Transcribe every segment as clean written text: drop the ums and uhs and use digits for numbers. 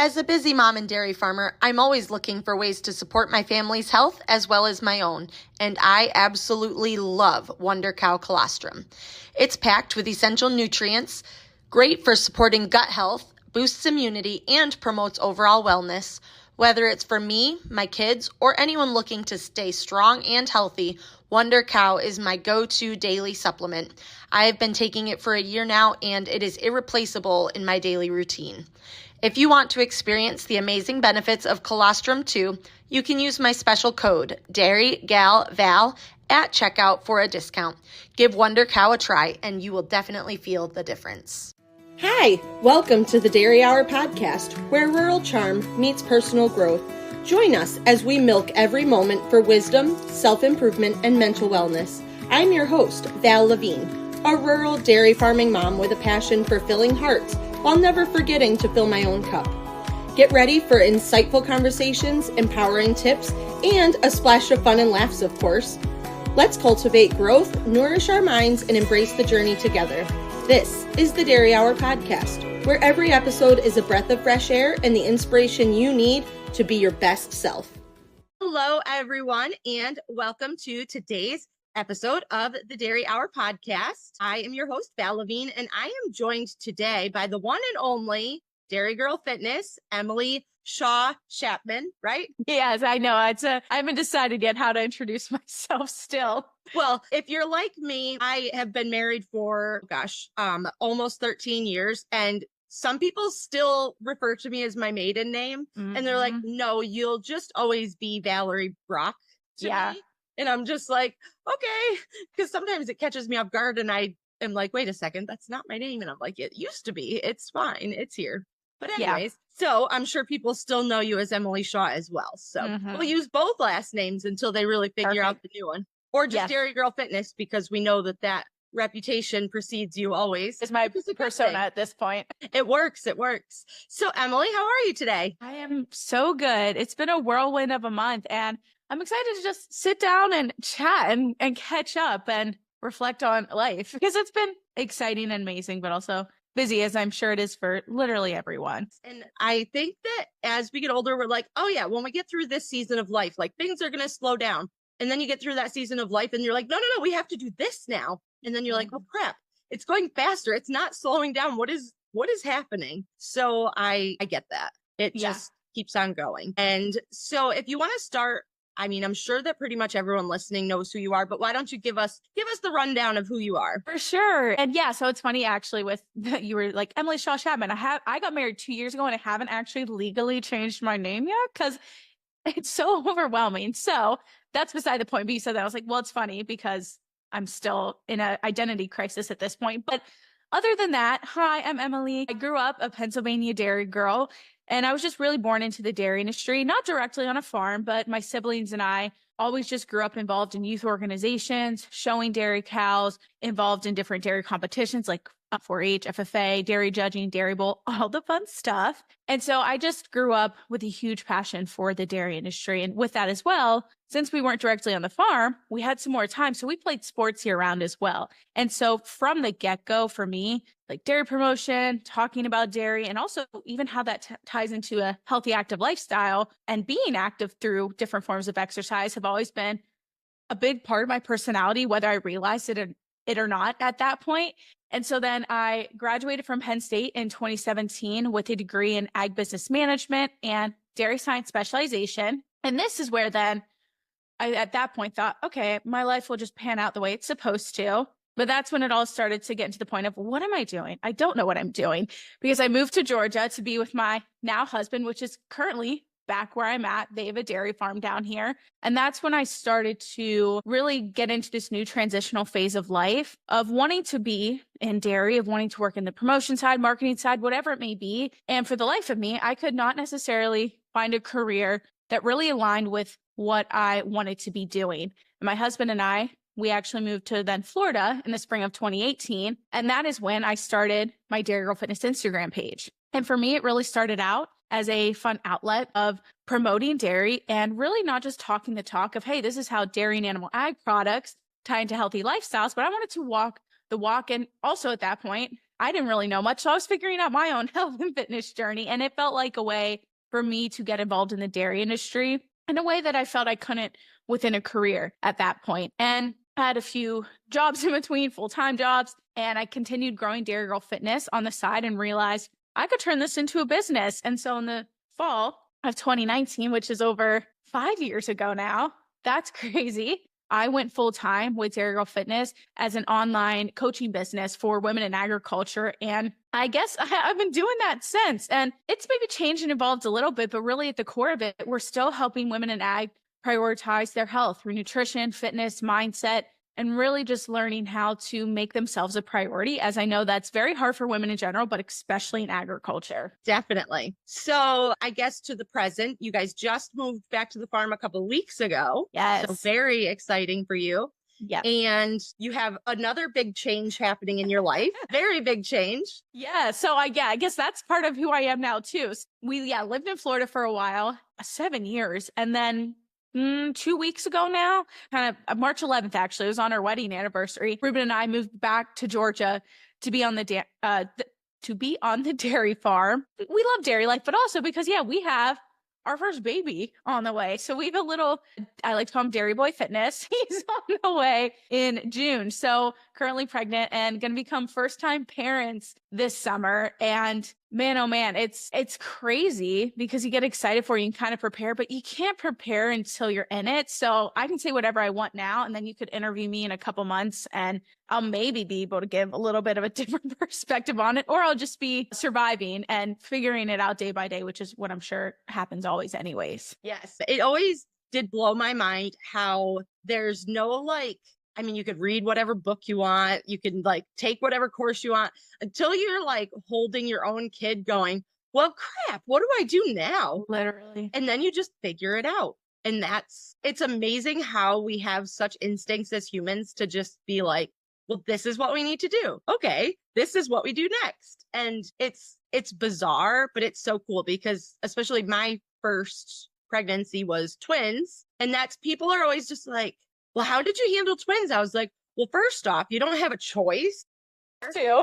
As a busy mom and dairy farmer, I'm always looking for ways to support my family's health as well as my own, and I absolutely love Wonder Cow Colostrum. It's packed with essential nutrients, great for supporting gut health, boosts immunity, and promotes overall wellness. Whether it's for me, my kids, or anyone looking to stay strong and healthy, Wonder Cow is my go-to daily supplement. I've been taking it for a year now, and it is irreplaceable in my daily routine. If you want to experience the amazing benefits of colostrum too, you can use my special code, DairyGalVal, at checkout for a discount. Give Wonder Cow a try, and you will definitely feel the difference. Hi, welcome to the Dairy Hour podcast, where rural charm meets personal growth. Join us as we milk every moment for wisdom, self-improvement, and mental wellness. I'm your host, Val Lavigne, a rural dairy farming mom with a passion for filling hearts while never forgetting to fill my own cup. Get ready for insightful conversations, empowering tips, and a splash of fun and laughs, of course. Let's cultivate growth, nourish our minds, and embrace the journey together. This is the Dairy Hour podcast, where every episode is a breath of fresh air and the inspiration you need to be your best self. Hello, everyone, and welcome to today's episode of the Dairy Hour podcast. I am your host, Val Lavigne, and I am joined today by the one and only Dairy Girl Fitness, Emily Schaapman, right? Yes, I know. I haven't decided yet how to introduce myself still. Well, if you're like me, I have been married for, almost 13 years, and some people still refer to me as my maiden name, and they're like, no, you'll just always be Valerie Brock to me. And I'm just like, okay, because sometimes it catches me off guard and I am like, wait a second, that's not my name. And I'm like, it used to be. It's fine. It's here. But anyways, So I'm sure people still know you as Emily Shaw as well. So we'll use both last names until they really figure out the new one. Or just Dairy Girl Fitness, because we know that reputation precedes you always. It's my persona at this point. It works. So Emily, how are you today? I am so good. It's been a whirlwind of a month, and I'm excited to just sit down and chat and catch up and reflect on life, because it's been exciting and amazing, but also busy, as I'm sure it is for literally everyone. And I think that as we get older, we're like, oh yeah, when we get through this season of life, like things are going to slow down. And then you get through that season of life and you're like, no, we have to do this now. And then you're like, oh crap, it's going faster. It's not slowing down. What is happening? So I get that. It just keeps on going. And so if you want to start, I mean, I'm sure that pretty much everyone listening knows who you are, but why don't you give us the rundown of who you are? For sure. And so it's funny actually you were like Emily Shaw Schaapman. I got married 2 years ago and I haven't actually legally changed my name yet because it's so overwhelming. So that's beside the point. But you said that, I was like, well, it's funny because I'm still in an identity crisis at this point. But other than that, hi, I'm Emily. I grew up a Pennsylvania dairy girl, and I was just really born into the dairy industry, not directly on a farm, but my siblings and I always just grew up involved in youth organizations, showing dairy cows, involved in different dairy competitions like 4-H, FFA, dairy judging, dairy bowl, all the fun stuff. And so I just grew up with a huge passion for the dairy industry. And with that as well, since we weren't directly on the farm, we had some more time. So we played sports year round as well. And so from the get-go for me, like dairy promotion, talking about dairy, and also even how that ties into a healthy, active lifestyle and being active through different forms of exercise have always been a big part of my personality, whether I realized it or not at that point. And so then I graduated from Penn State in 2017 with a degree in ag business management and dairy science specialization. And this is where then I, at that point, thought, okay, my life will just pan out the way it's supposed to. But that's when it all started to get to the point of, what am I doing? I don't know what I'm doing, because I moved to Georgia to be with my now husband, which is currently back where I'm at. They have a dairy farm down here. And that's when I started to really get into this new transitional phase of life of wanting to be in dairy, of wanting to work in the promotion side, marketing side, whatever it may be. And for the life of me, I could not necessarily find a career that really aligned with what I wanted to be doing. And my husband and I, we actually moved to then Florida in the spring of 2018. And that is when I started my Dairy Girl Fitness Instagram page. And for me, it really started out as a fun outlet of promoting dairy and really not just talking the talk of, hey, this is how dairy and animal ag products tie into healthy lifestyles, but I wanted to walk the walk. And also at that point, I didn't really know much. So I was figuring out my own health and fitness journey. And it felt like a way for me to get involved in the dairy industry in a way that I felt I couldn't within a career at that point. And I had a few jobs in between, full-time jobs, and I continued growing Dairy Girl Fitness on the side and realized I could turn this into a business. And so in the fall of 2019, which is over 5 years ago now, that's crazy. I went full-time with Dairy Girl Fitness as an online coaching business for women in agriculture. And I guess I've been doing that since. And it's maybe changed and evolved a little bit, but really at the core of it, we're still helping women in ag prioritize their health through nutrition, fitness, mindset, and really just learning how to make themselves a priority, as I know that's very hard for women in general, but especially in agriculture. Definitely. So I guess to the present, you guys just moved back to the farm a couple of weeks ago. Yes. So very exciting for you. Yeah. And you have another big change happening in your life. Very big change. Yeah. So I guess that's part of who I am now too. We lived in Florida for a while, 7 years. And then 2 weeks ago now, kind of March 11th, actually, it was on our wedding anniversary. Ruben and I moved back to Georgia to be on the dairy farm. We love dairy life, but also because, we have our first baby on the way. So we have a little, I like to call him Dairy Boy Fitness. He's on the way in June. So currently pregnant and going to become first-time parents this summer. And man, oh man, it's crazy because you get excited for it, you can kind of prepare, but you can't prepare until you're in it. So I can say whatever I want now, and then you could interview me in a couple months and I'll maybe be able to give a little bit of a different perspective on it, or I'll just be surviving and figuring it out day by day, which is what I'm sure happens always anyways. Yes. It always did blow my mind how there's no you could read whatever book you want. You can take whatever course you want until you're holding your own kid going, well, crap, what do I do now? Literally. And then you just figure it out. And it's amazing how we have such instincts as humans to just be like, well, this is what we need to do. Okay, this is what we do next. And it's bizarre, but it's so cool because especially my first pregnancy was twins. And people are always just like, well, how did you handle twins? I was like, well, first off, you don't have a choice. Too.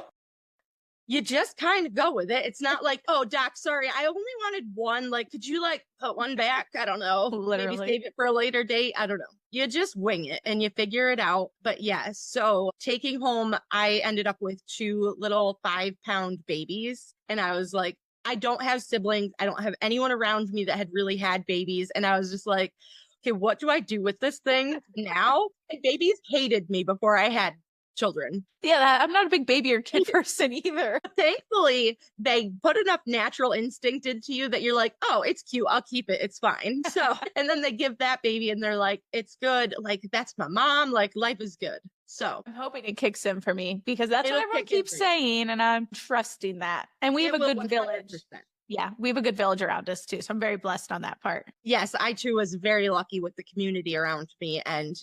You just kind of go with it. It's not like, oh, doc, sorry, I only wanted one. Could you put one back? I don't know. Literally. Maybe save it for a later date. I don't know. You just wing it and you figure it out. But yes, so taking home, I ended up with 2 little 5-pound babies. And I was like, I don't have siblings. I don't have anyone around me that had really had babies. And I was just like, okay, what do I do with this thing now? And babies hated me before I had children. Yeah, I'm not a big baby or kid person either. Thankfully, they put enough natural instinct into you that you're like, oh, it's cute. I'll keep it. It's fine. So, and then they give that baby and they're like, it's good. That's my mom. Life is good. So I'm hoping it kicks in for me because that's It'll what everyone kick in keeps saying. And I'm trusting that. And we have a good 100%. village. Yeah, we have a good village around us too. So I'm very blessed on that part. Yes, I too was very lucky with the community around me. And,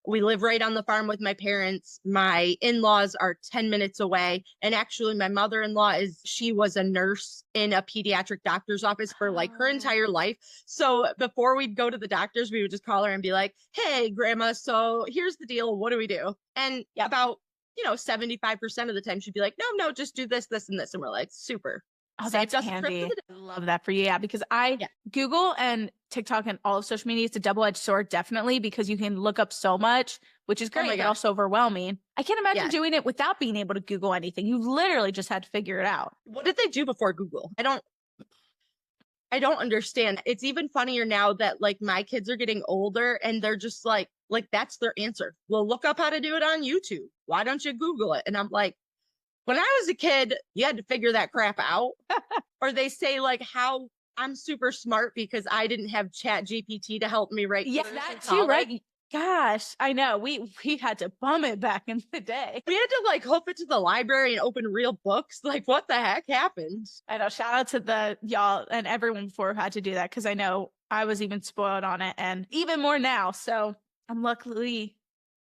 we live right on the farm with my parents. My in-laws are 10 minutes away. And actually my mother-in-law she was a nurse in a pediatric doctor's office for her entire life. So before we'd go to the doctors, we would just call her and be like, hey, grandma, so here's the deal. What do we do? And about, 75% of the time she'd be like, no, just do this, this, and this. And we're like, super. Oh, that's handy. I love that for you. Yeah, because Google and TikTok and all of social media is a double-edged sword, definitely, because you can look up so much, which is great, but also overwhelming. I can't imagine doing it without being able to Google anything. You literally just had to figure it out. What did they do before Google? I don't understand. It's even funnier now that my kids are getting older and they're just like that's their answer. Well, look up how to do it on YouTube. Why don't you Google it? And I'm like, when I was a kid, you had to figure that crap out. Or they say how I'm super smart because I didn't have Chat GPT to help me write. Yeah, that too, right? Gosh, I know. We had to bum it back in the day. We had to hope it to the library and open real books. What the heck happened? I know. Shout out to the y'all and everyone before who had to do that because I know I was even spoiled on it and even more now. So I'm luckily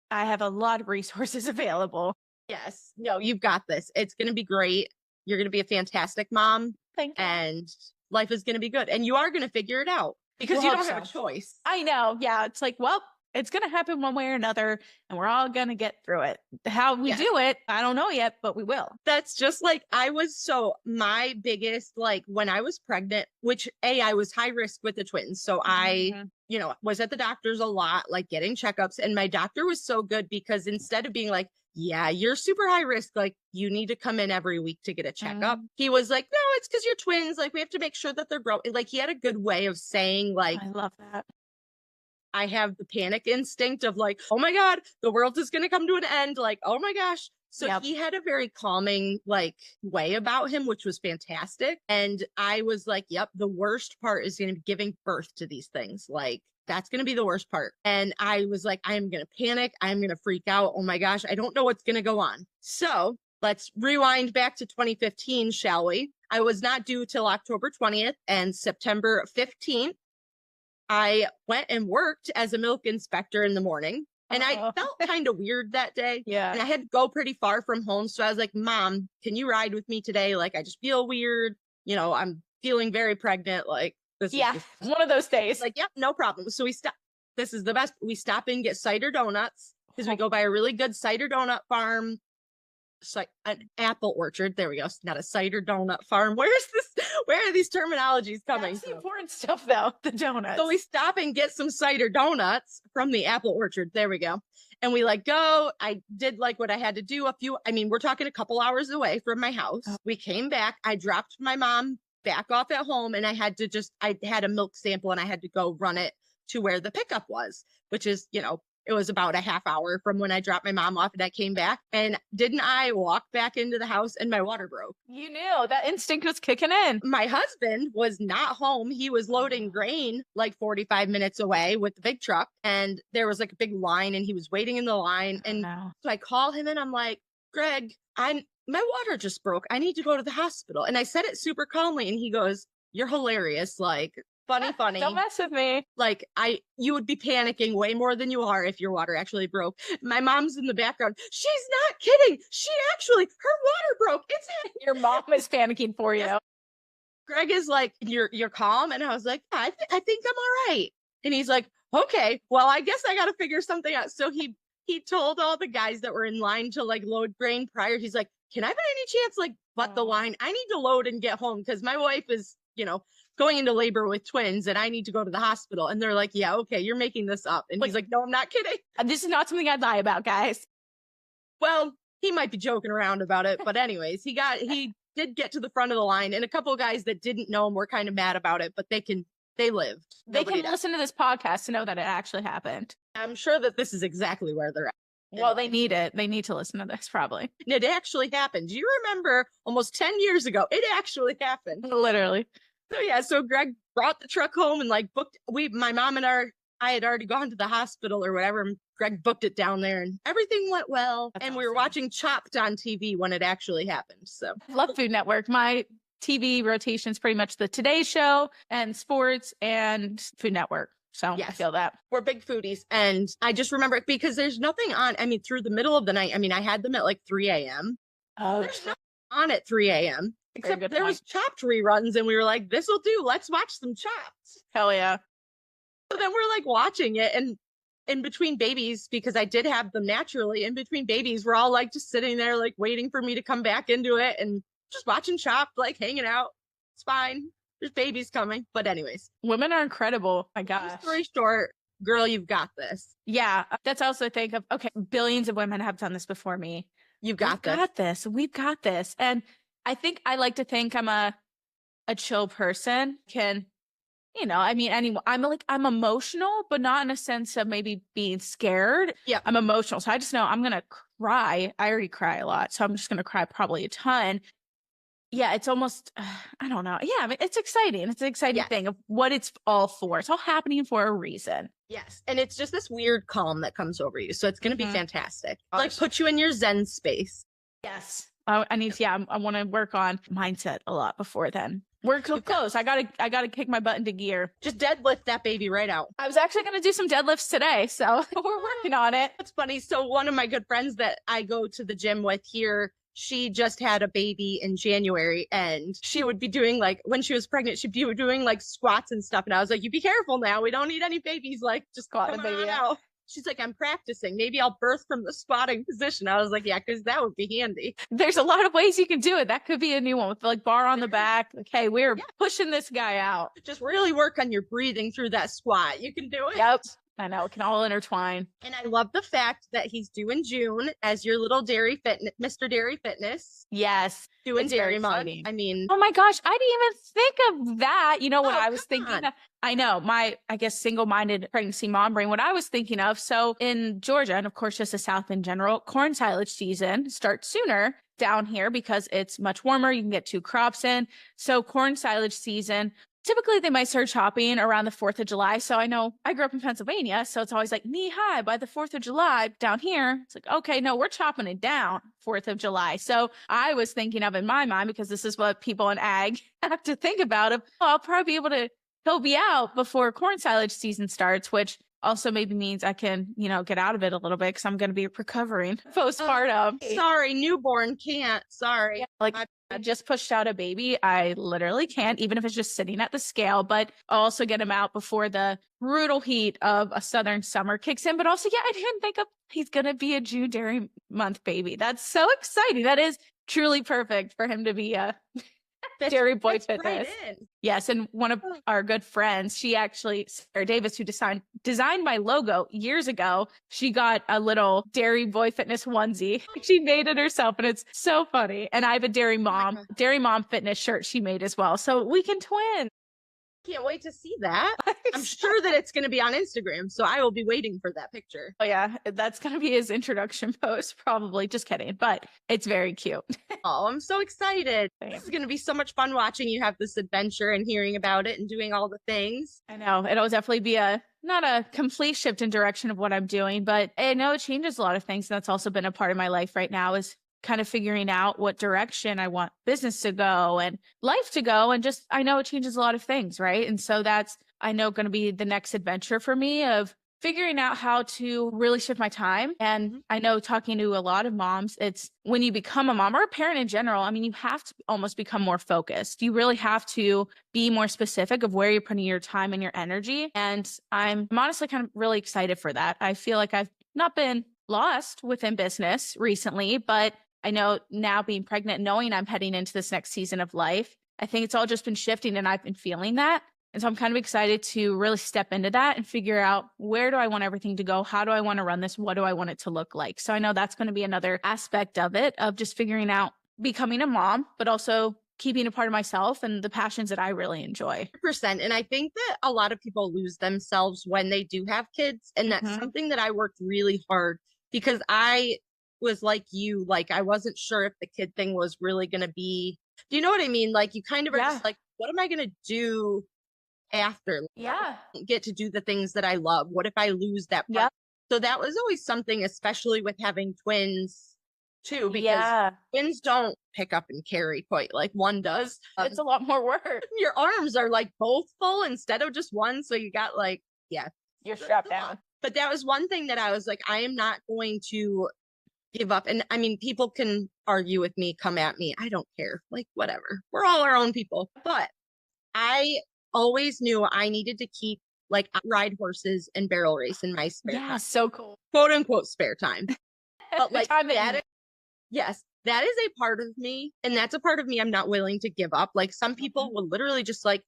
I have a lot of resources available. Yes. No, you've got this. It's going to be great. You're going to be a fantastic mom. Thank you. And life is going to be good. And you are going to figure it out because you don't have a choice. I know. Yeah. It's well, It's going to happen one way or another, and we're all going to get through it. How we do it, I don't know yet, but we will. That's just like, my biggest, like when I was pregnant, which I was high risk with the twins. So I, was at the doctor's a lot, like getting checkups. And my doctor was so good because instead of being like, yeah, you're super high risk, like you need to come in every week to get a checkup. He was like, no, it's because you're twins. Like we have to make sure that they're growing. Like he had a good way of saying, like, I love that. I have the panic instinct of like, oh my God, the world is going to come to an end. Like, oh my gosh. So he had a very calming like way about him, which was fantastic. And I was like, yep, the worst part is going to be giving birth to these things. Like that's going to be the worst part. And I was like, I'm going to panic. I'm going to freak out. Oh my gosh, I don't know what's going to go on. So let's rewind back to 2015, shall we? I was not due till October 20th and September 15th. I went and worked as a milk inspector in the morning and I felt kind of weird that day. Yeah. And I had to go pretty far from home. So I was like, Mom, can you ride with me today? Like, I just feel weird. I'm feeling very pregnant. Like this is just one of those days. like, yep, no problem. So we stop. This is the best. We stop and get cider donuts because we go by a really good cider donut farm. An apple orchard. There we go. Not a cider donut farm. Where are these terminologies coming That's from? the important stuff though, the donuts. So we stop and get some cider donuts from the apple orchard. There we go. And we like go. I did like what I had to do. We're talking a couple hours away from my house. We came back. I dropped my mom back off at home and I had a milk sample and I had to go run it to where the pickup was, which is, it was about a half hour from when I dropped my mom off and I came back. And didn't I walk back into the house and my water broke? You knew that instinct was kicking in. My husband was not home. He was loading grain like 45 minutes away with the big truck. And there was like a big line and he was waiting in the line. And so I call him and I'm like, Greg, my water just broke. I need to go to the hospital. And I said it super calmly. And he goes, you're hilarious. Like, funny. Don't mess with me. Like you would be panicking way more than you are if your water actually broke. My mom's in the background. She's not kidding. Her water broke. Your mom is panicking for you. Greg is like, you're calm. And I was like, I think I'm all right. And he's like, okay, well, I guess I got to figure something out. So he told all the guys that were in line to like load grain prior. He's like, can I by any chance like butt the line? I need to load and get home because my wife is, going into labor with twins and I need to go to the hospital. And they're like, yeah, okay, you're making this up. And he's like, no, I'm not kidding. This is not something I'd lie about, guys. Well, he might be joking around about it. But anyways, he did get to the front of the line and a couple of guys that didn't know him were kind of mad about it, but they lived. They can listen to this podcast to know that it actually happened. I'm sure that this is exactly where they're at. Well, they need it. They need to listen to this probably. It actually happened. Do you remember almost 10 years ago? It actually happened. Literally. So Greg brought the truck home and like booked, my mom and I had already gone to the hospital or whatever. And Greg booked it down there and everything went well. That's awesome. We were watching Chopped on TV when it actually happened. So I love Food Network. My TV rotation is pretty much the Today Show and sports and Food Network. So yes. I feel that. We're big foodies. And I just remember because there's nothing on, through the middle of the night. I had them at like 3 a.m. Oh, there's nothing on at 3 a.m. Except there was Chopped reruns and we were like, this will do. Let's watch some Chopped. Hell yeah. So then we're like watching it and in between babies, because I did have them naturally, in between babies, we're all like just sitting there like waiting for me to come back into it and just watching Chopped, like hanging out. It's fine. There's babies coming. But anyways. Women are incredible. My gosh. Long story short, girl, you've got this. Yeah. That's also a thing of, okay, billions of women have done this before me. We've got this. We've got this. And I think I like to think I'm a chill person. I'm emotional, but not in a sense of maybe being scared. Yeah. I'm emotional. So I just know I'm going to cry. I already cry a lot. So I'm just going to cry probably a ton. Yeah. It's almost, I don't know. Yeah. It's exciting. It's an exciting thing of what it's all for. It's all happening for a reason. Yes. And it's just this weird calm that comes over you. So it's going to be fantastic. Like put you in your Zen space. Yes. I want to work on mindset a lot before then. We're close. I gotta kick my butt into gear. Just deadlift that baby right out. I was actually gonna do some deadlifts today, so we're working on it. That's funny. So one of my good friends that I go to the gym with here, she just had a baby in January and she would be doing like, when she was pregnant, she'd be doing like squats and stuff. And I was like, you be careful now. We don't need any babies. Like just caught the baby out. She's like, I'm practicing. Maybe I'll birth from the squatting position. I was like, yeah, because that would be handy. There's a lot of ways you can do it. That could be a new one with like bar on the back. Like, hey, we're pushing this guy out. Just really work on your breathing through that squat. You can do it. Yep. I know, it can all intertwine. And I love the fact that he's due in June as your little dairy fitness, Mr. Dairy Fitness. Yes. Doing Dairy Month. I mean, oh my gosh, I didn't even think of that. You know what I was thinking of? I know, my, I guess, single-minded pregnancy mom brain, what I was thinking of. So in Georgia, and of course, just the South in general, corn silage season starts sooner down here because it's much warmer. You can get 2 crops in. So corn silage season, typically they might start chopping around the 4th of July. So I know I grew up in Pennsylvania, so it's always like knee high by the 4th of July. Down here, it's like, okay, no, we're chopping it down 4th of July. So I was thinking of in my mind, because this is what people in ag have to think about, of, oh, I'll probably be able to go be out before corn silage season starts, which also maybe means I can, you know, get out of it a little bit because I'm going to be recovering postpartum. Sorry, newborn can't. Sorry. Yeah, like I just pushed out a baby. I literally can't, even if it's just sitting at the scale, but I'll also get him out before the brutal heat of a southern summer kicks in. But also, yeah, I didn't think of he's going to be a June Dairy Month baby. That's so exciting. That is truly perfect for him to be a Dairy Boy Fitness. Right, yes. And one of our good friends, she actually, Sarah Davis, who designed my logo years ago, she got a little Dairy Boy Fitness onesie. She made it herself and it's so funny. And I have a Dairy Mom Fitness shirt she made as well. So we can twin. Can't wait to see that. I'm sure that it's going to be on Instagram, so I will be waiting for that picture. Oh yeah, that's going to be his introduction post, probably. Just kidding, but it's very cute. Oh, I'm so excited. Same. This is going to be so much fun watching you have this adventure and hearing about it and doing all the things. I know, it'll definitely be not a complete shift in direction of what I'm doing, but I know it changes a lot of things. And that's also been a part of my life right now, is kind of figuring out what direction I want business to go and life to go. And just, I know it changes a lot of things, right? And so that's, I know, going to be the next adventure for me of figuring out how to really shift my time. And I know, talking to a lot of moms, it's when you become a mom or a parent in general, I mean, you have to almost become more focused. You really have to be more specific of where you're putting your time and your energy. And I'm honestly kind of really excited for that. I feel like I've not been lost within business recently, but I know now, being pregnant, knowing I'm heading into this next season of life, I think it's all just been shifting and I've been feeling that. And so I'm kind of excited to really step into that and figure out, where do I want everything to go? How do I want to run this? What do I want it to look like? So I know that's going to be another aspect of it, of just figuring out becoming a mom, but also keeping a part of myself and the passions that I really enjoy. 100%. And I think that a lot of people lose themselves when they do have kids. And that's something that I worked really hard, because I was like you, like I wasn't sure if the kid thing was really going to be, do you know what I mean? Like you kind of are just like, what am I going to do after? Get to do the things that I love. What if I lose that part? So that was always something, especially with having twins too, because twins don't pick up and carry quite like one does. It's a lot more work. Your arms are like both full instead of just one. So you got like, you're strapped down. But that was one thing that I was like, I am not going to give up. And I mean, people can argue with me, come at me. I don't care. Like, whatever. We're all our own people. But I always knew I needed to keep, like, ride horses and barrel race in my spare time. So cool. Quote unquote spare time. But like that is a part of me. And that's a part of me I'm not willing to give up. Like some people will literally just like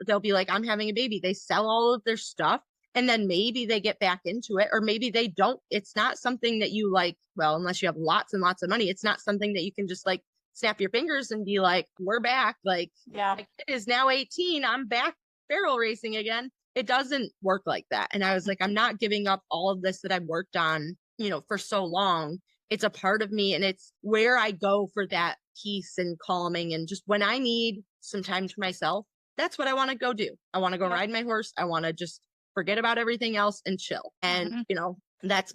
they'll be like, I'm having a baby. They sell all of their stuff. And then maybe they get back into it, or maybe they don't. It's not something that you like, well, unless you have lots and lots of money, it's not something that you can just like snap your fingers and be like, we're back. Like, my kid is now 18. I'm back barrel racing again. It doesn't work like that. And I was like, I'm not giving up all of this that I've worked on, you know, for so long. It's a part of me, and it's where I go for that peace and calming. And just when I need some time to myself, that's what I want to go do. I want to go ride my horse. I want to just forget about everything else and chill. And, you know, that's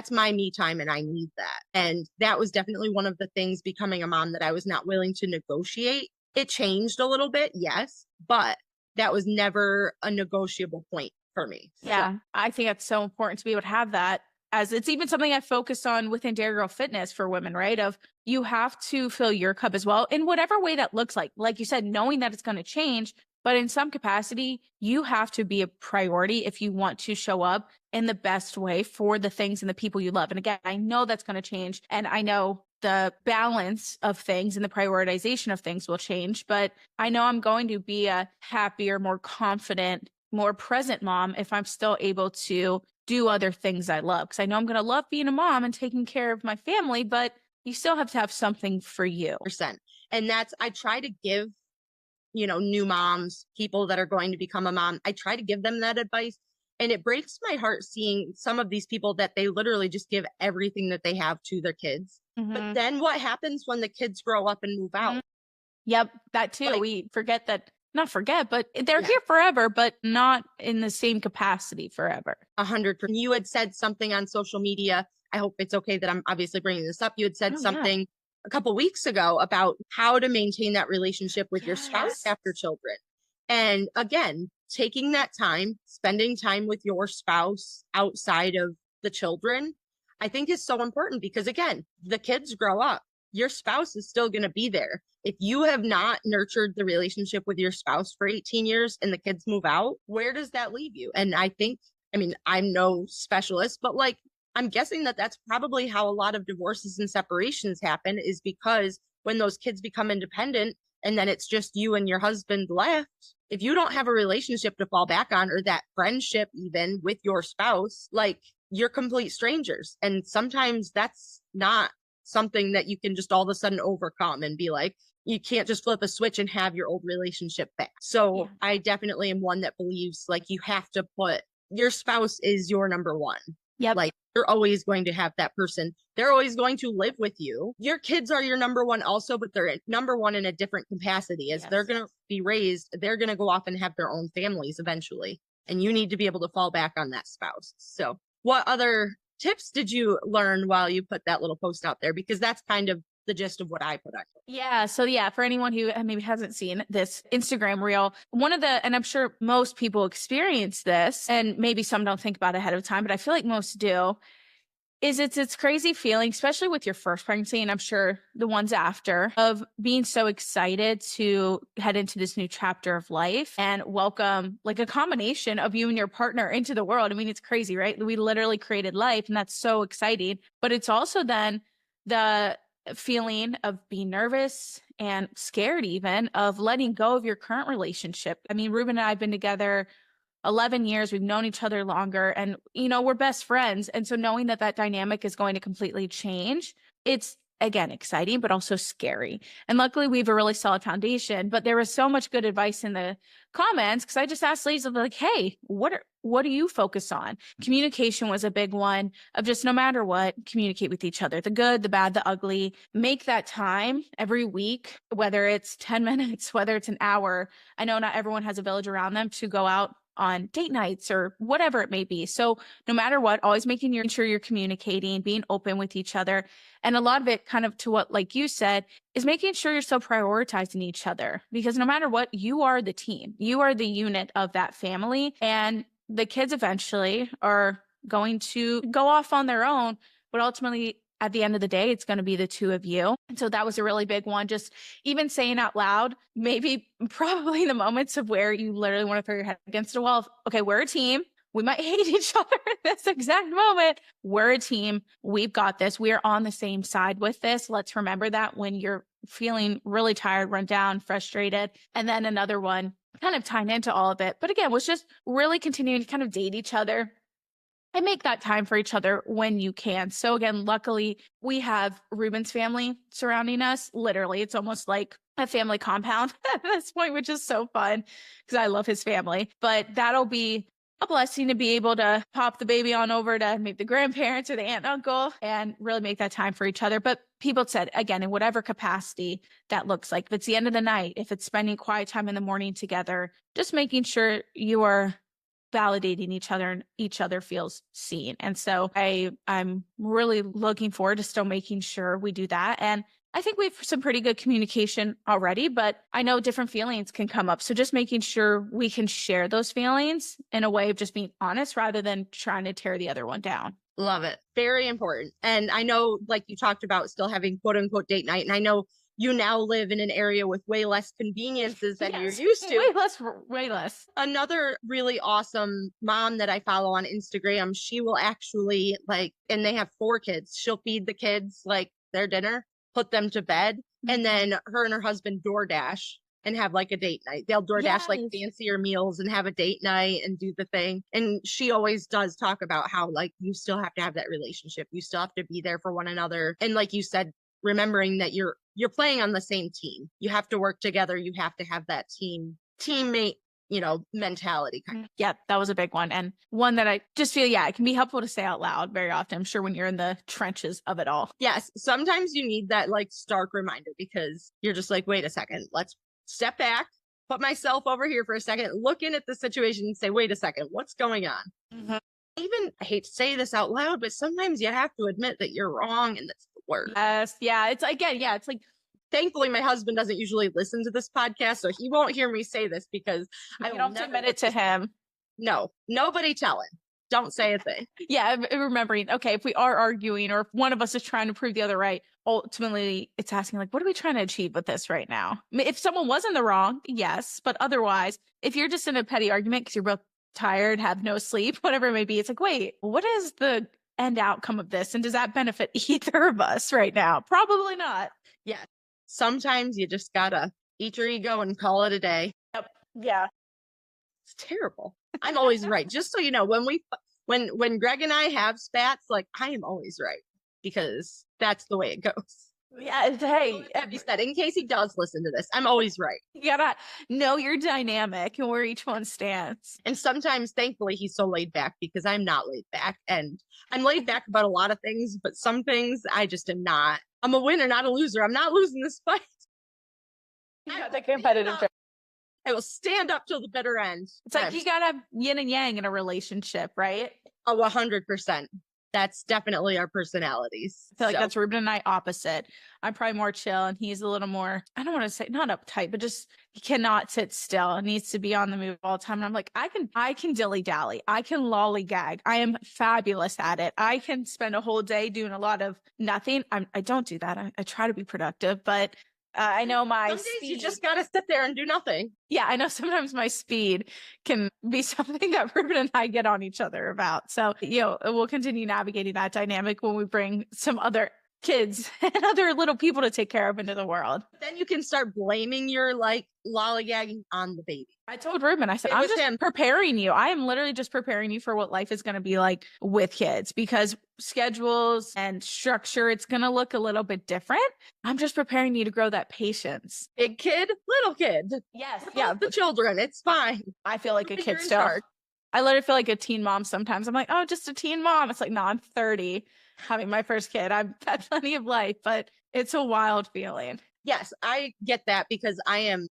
my me time, and I need that. And that was definitely one of the things becoming a mom that I was not willing to negotiate. It changed a little bit, yes, but that was never a negotiable point for me. Yeah, I think it's so important to be able to have that, as it's even something I focus on within Dairy Girl Fitness for women, right? Of you have to fill your cup as well in whatever way that looks like. Like you said, knowing that it's going to change, But in some capacity, you have to be a priority if you want to show up in the best way for the things and the people you love. And again, I know that's going to change. And I know the balance of things and the prioritization of things will change. But I know I'm going to be a happier, more confident, more present mom if I'm still able to do other things I love. Because I know I'm going to love being a mom and taking care of my family, but you still have to have something for you. And I try to give, new moms, people that are going to become a mom, I try to give them that advice. And it breaks my heart seeing some of these people that they literally just give everything that they have to their kids. But then what happens when the kids grow up and move out? Yep, that too. We forget that, not forget, but they're here forever, but not in the same capacity forever. 100%. You had said something on social media. I hope it's okay that I'm obviously bringing this up. You had said something a couple weeks ago about how to maintain that relationship with your spouse after children. And again, taking that time, spending time with your spouse outside of the children, I think is so important because again, the kids grow up. Your spouse is still going to be there. If you have not nurtured the relationship with your spouse for 18 years and the kids move out, where does that leave you? And I'm no specialist, but I'm guessing that that's probably how a lot of divorces and separations happen, is because when those kids become independent and then it's just you and your husband left, if you don't have a relationship to fall back on or that friendship even with your spouse, you're complete strangers. And sometimes that's not something that you can just all of a sudden overcome and be like, you can't just flip a switch and have your old relationship back. So I definitely am one that believes you have to put your spouse is your number one. Yep. You're always going to have that person. They're always going to live with you. Your kids are your number one also, but they're number one in a different capacity. As they're going to be raised, they're going to go off and have their own families eventually. And you need to be able to fall back on that spouse. So what other tips did you learn while you put that little post out there? Because that's kind of the gist of what I put out. Yeah. So for anyone who maybe hasn't seen this Instagram reel, and I'm sure most people experience this, and maybe some don't think about it ahead of time, but I feel like most do, is it's crazy feeling, especially with your first pregnancy, and I'm sure the ones after, of being so excited to head into this new chapter of life and welcome a combination of you and your partner into the world. I mean, it's crazy, right? We literally created life, and that's so exciting. But it's also then the feeling of being nervous and scared even of letting go of your current relationship. I mean, Ruben and I have been together 11 years. We've known each other longer and, we're best friends. And so knowing that dynamic is going to completely change, it's again, exciting, but also scary. And luckily we have a really solid foundation, but there was so much good advice in the comments. Cause I just asked ladies, hey, what do you focus on? Communication was a big one of just no matter what, communicate with each other, the good, the bad, the ugly, make that time every week, whether it's 10 minutes, whether it's an hour. I know not everyone has a village around them to go out on date nights or whatever it may be. So no matter what, always making sure you're communicating, being open with each other. And a lot of it kind of to what, like you said, is making sure you're still prioritizing each other, because no matter what, you are the team, you are the unit of that family, and the kids eventually are going to go off on their own, but ultimately at the end of the day, it's going to be the two of you. And so that was a really big one. Just even saying out loud, probably in the moments of where you literally want to throw your head against a wall. Okay, we're a team. We might hate each other at this exact moment. We're a team. We've got this. We are on the same side with this. Let's remember that when you're feeling really tired, run down, frustrated. And then another one kind of tying into all of it. But again, was just really continuing to kind of date each other and make that time for each other when you can. So again, luckily we have Ruben's family surrounding us. Literally, it's almost like a family compound at this point, which is so fun because I love his family. But that'll be a blessing to be able to pop the baby on over to maybe the grandparents or the aunt and uncle and really make that time for each other. But people said, again, in whatever capacity that looks like, if it's the end of the night, if it's spending quiet time in the morning together, just making sure you are validating each other and each other feels seen. And so I'm really looking forward to still making sure we do that. And I think we have some pretty good communication already, but I know different feelings can come up. So just making sure we can share those feelings in a way of just being honest rather than trying to tear the other one down. Love it. Very important. And I know, like you talked about, still having quote unquote date night. And I know you now live in an area with way less conveniences than you're used to. Way less. Another really awesome mom that I follow on Instagram, she will actually and they have 4 kids. She'll feed the kids like their dinner, put them to bed, and then her and her husband DoorDash and have like a date night. They'll DoorDash like fancier meals and have a date night and do the thing. And she always does talk about how like you still have to have that relationship. You still have to be there for one another. And like you said, remembering that you're playing on the same team. You have to work together. You have to have that teammate, mentality. Yeah, that was a big one. And one that I just feel, it can be helpful to say out loud very often. I'm sure when you're in the trenches of it all. Yes. Sometimes you need that like stark reminder because you're just like, wait a second, let's step back, put myself over here for a second, look in at the situation and say, wait a second, what's going on? Mm-hmm. Even, I hate to say this out loud, but sometimes you have to admit that you're wrong and that's the worst. Yes. Yeah. It's like, thankfully my husband doesn't usually listen to this podcast, so he won't hear me say this because I don't admit it to him. No, nobody tell him. Don't say a thing. Yeah, remembering, okay, if we are arguing or if one of us is trying to prove the other right, ultimately it's asking like, what are we trying to achieve with this right now? I mean, if someone was in the wrong, yes, but otherwise, if you're just in a petty argument because you're both tired, have no sleep, whatever it may be, it's like, wait, what is the end outcome of this? And does that benefit either of us right now? Probably not. Yeah. Sometimes you just gotta eat your ego and call it a day. Yep. Yeah. It's terrible. I'm always right. Just so you know, when Greg and I have spats, like I am always right because that's the way it goes. Yeah. Hey, have you said in case he does listen to this, I'm always right. You gotta know your dynamic and where each one stands. And sometimes, thankfully, he's so laid back because I'm not laid back, and I'm laid back about a lot of things, but some things I just am not. I'm a winner, not a loser. I'm not losing this fight. You got the competitive. I will stand up till the bitter end. It's like you gotta yin and yang in a relationship, right? Oh, 100%. That's definitely our personalities. I feel like that's Ruben and I opposite. I'm probably more chill and he's a little more, I don't want to say not uptight, but just he cannot sit still and needs to be on the move all the time. And I'm like, I can dilly dally. I can lollygag. I am fabulous at it. I can spend a whole day doing a lot of nothing. I don't do that. I try to be productive, but I know my speed. You just gotta sit there and do nothing. Yeah, I know sometimes my speed can be something that Ruben and I get on each other about. So, we'll continue navigating that dynamic when we bring some other kids and other little people to take care of into the world. Then you can start blaming your lollygagging on the baby. I told Ruben, I said, I'm just preparing you. I am literally just preparing you for what life is going to be like with kids because schedules and structure, it's going to look a little bit different. I'm just preparing you to grow that patience. Big kid, little kid. Yes. Yeah. The children. It's fine. I feel like a kid still. I literally feel like a teen mom sometimes. I'm like, oh, just a teen mom. It's like, no, I'm 30 having my first kid. I've had plenty of life, but it's a wild feeling. Yes, I get that because I am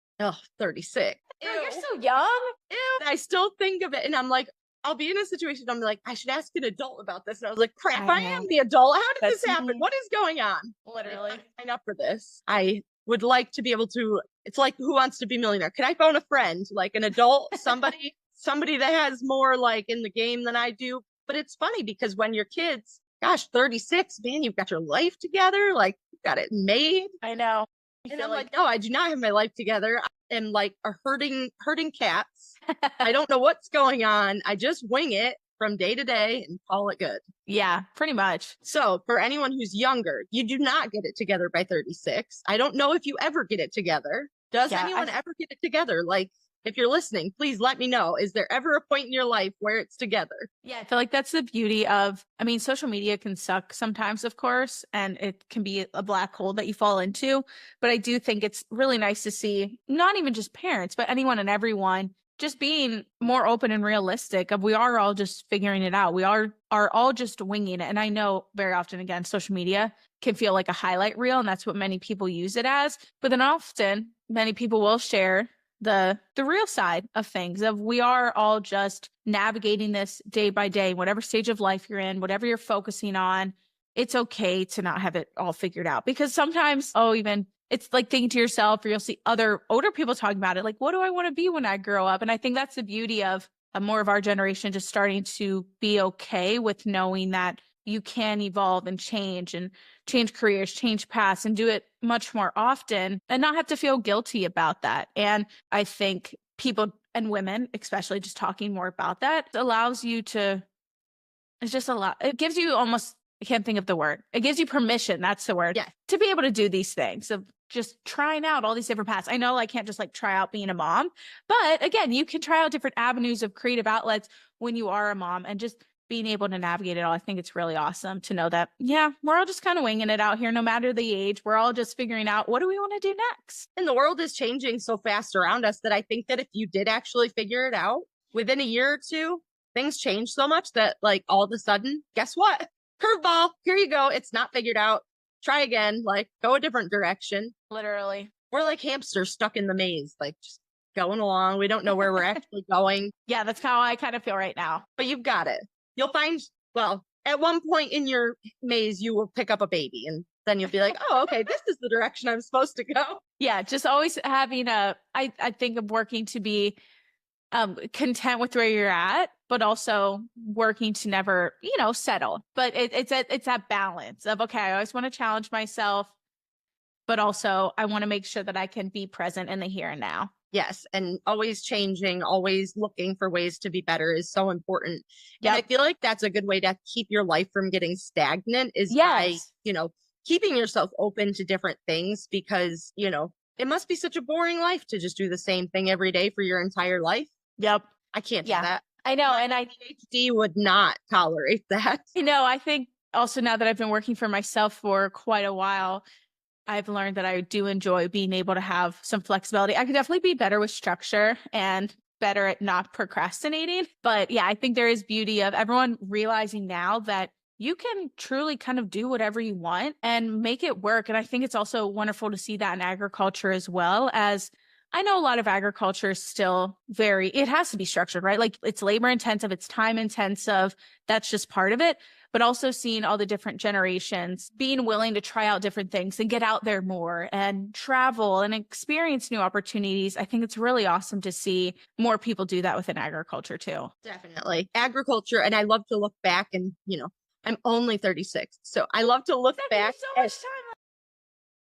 36. Ew. You're so young. Ew. I still think of it and I'm like, I'll be in a situation, I'm like, I should ask an adult about this. And I was like, crap, I am the adult. How did this happen? What is going on? Literally. Sign up for this. I would like to be able to, it's like Who Wants to Be a Millionaire? Can I phone a friend, like an adult, somebody that has more like in the game than I do? But it's funny because when you're kids, gosh, 36, man, you've got your life together. Like you've got it made. I know. And I'm like, no, I do not have my life together. I am like a herding cats. I don't know what's going on. I just wing it from day to day and call it good. Yeah, pretty much. So for anyone who's younger, you do not get it together by 36. I don't know if you ever get it together. Does anyone ever get it together? Like, if you're listening, please let me know. Is there ever a point in your life where it's together? Yeah, I feel like that's the beauty of, social media can suck sometimes, of course, and it can be a black hole that you fall into. But I do think it's really nice to see not even just parents, but anyone and everyone just being more open and realistic of we are all just figuring it out. We are all just winging it. And I know very often, again, social media can feel like a highlight reel, and that's what many people use it as. But then often many people will share the real side of things of we are all just navigating this day by day, whatever stage of life you're in, whatever you're focusing on, it's okay to not have it all figured out because sometimes, even it's like thinking to yourself or you'll see other older people talking about it. Like, what do I want to be when I grow up? And I think that's the beauty of more of our generation, just starting to be okay with knowing that you can evolve and change careers, change paths, and do it much more often and not have to feel guilty about that. And I think people and women, especially, just talking more about that allows you to, it's just a lot. It gives you almost, I can't think of the word. It gives you permission. That's the word. Yeah. To be able to do these things of just trying out all these different paths. I know I can't just like try out being a mom, but again, you can try out different avenues of creative outlets when you are a mom, and just being able to navigate it all. I think it's really awesome to know that, yeah, we're all just kind of winging it out here, no matter the age. We're all just figuring out, what do we want to do next? And the world is changing so fast around us that I think that if you did actually figure it out within a year or two, things change so much that like all of a sudden, guess what? Curveball, here you go. It's not figured out. Try again, like go a different direction. Literally. We're like hamsters stuck in the maze, like just going along. We don't know where we're actually going. Yeah, that's how I kind of feel right now. But you've got it. You'll find, well, at one point in your maze, you will pick up a baby and then you'll be like, oh, okay, this is the direction I'm supposed to go. Yeah, just always having I think of working to be content with where you're at, but also working to never, settle. But it's that balance of, okay, I always want to challenge myself, but also I want to make sure that I can be present in the here and now. Yes. And always changing, always looking for ways to be better is so important. Yep. And I feel like that's a good way to keep your life from getting stagnant is Yes. by, keeping yourself open to different things because, it must be such a boring life to just do the same thing every day for your entire life. Yep. I can't do Yeah. that. I know. My And ADHD would not tolerate that. I think also now that I've been working for myself for quite a while, I've learned that I do enjoy being able to have some flexibility. I could definitely be better with structure and better at not procrastinating. But yeah, I think there is beauty of everyone realizing now that you can truly kind of do whatever you want and make it work. And I think it's also wonderful to see that in agriculture as well, as I know a lot of agriculture is still it has to be structured, right? Like it's labor intensive, it's time intensive. That's just part of it. But also seeing all the different generations being willing to try out different things and get out there more and travel and experience new opportunities. I think it's really awesome to see more people do that within agriculture too. Definitely. Agriculture. And I love to look back and, I'm only 36. So I love to look back. So much time.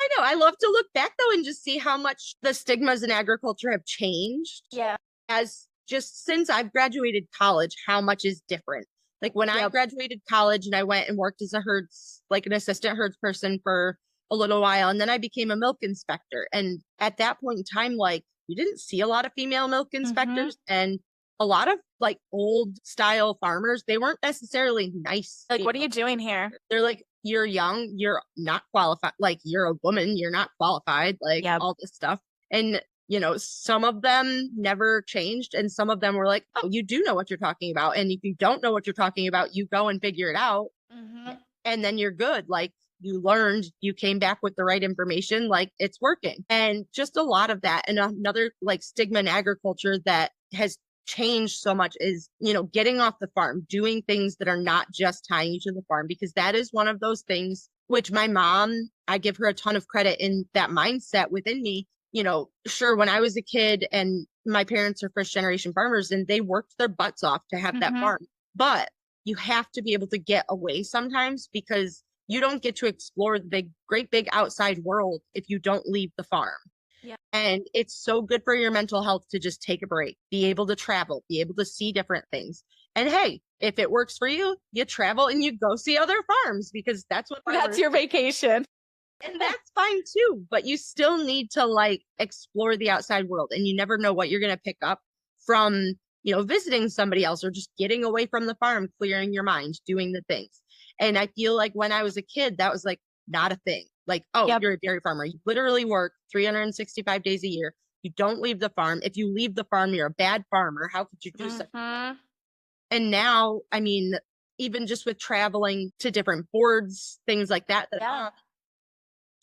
I know. I love to look back though and just see how much the stigmas in agriculture have changed. Yeah. As just since I've graduated college, how much is different. Like when I graduated college and I went and worked as an assistant herds person for a little while. And then I became a milk inspector. And at that point in time, like you didn't see a lot of female milk inspectors and a lot of like old style farmers, they weren't necessarily nice. Like, what are you doing here? They're like, you're young, you're not qualified. Like you're a woman, you're not qualified, like all this stuff. And some of them never changed. And some of them were like, oh, you do know what you're talking about. And if you don't know what you're talking about, you go and figure it out. Mm-hmm. And then you're good. Like you learned, you came back with the right information, like it's working. And just a lot of that. And another like stigma in agriculture that has changed so much is, getting off the farm, doing things that are not just tying you to the farm, because that is one of those things which my mom, I give her a ton of credit in that mindset within me. Sure, when I was a kid and my parents are first generation farmers and they worked their butts off to have that farm, but you have to be able to get away sometimes because you don't get to explore the great big outside world if you don't leave the farm. Yeah. And it's so good for your mental health to just take a break, be able to travel, be able to see different things. And hey, if it works for you, you travel and you go see other farms because that's your vacation. And that's fine too, but you still need to like explore the outside world and you never know what you're going to pick up from, visiting somebody else or just getting away from the farm, clearing your mind, doing the things. And I feel like when I was a kid, that was like not a thing. Like, you're a dairy farmer. You literally work 365 days a year. You don't leave the farm. If you leave the farm, you're a bad farmer. How could you do such a thing? And now, I mean, even just with traveling to different boards, things like that,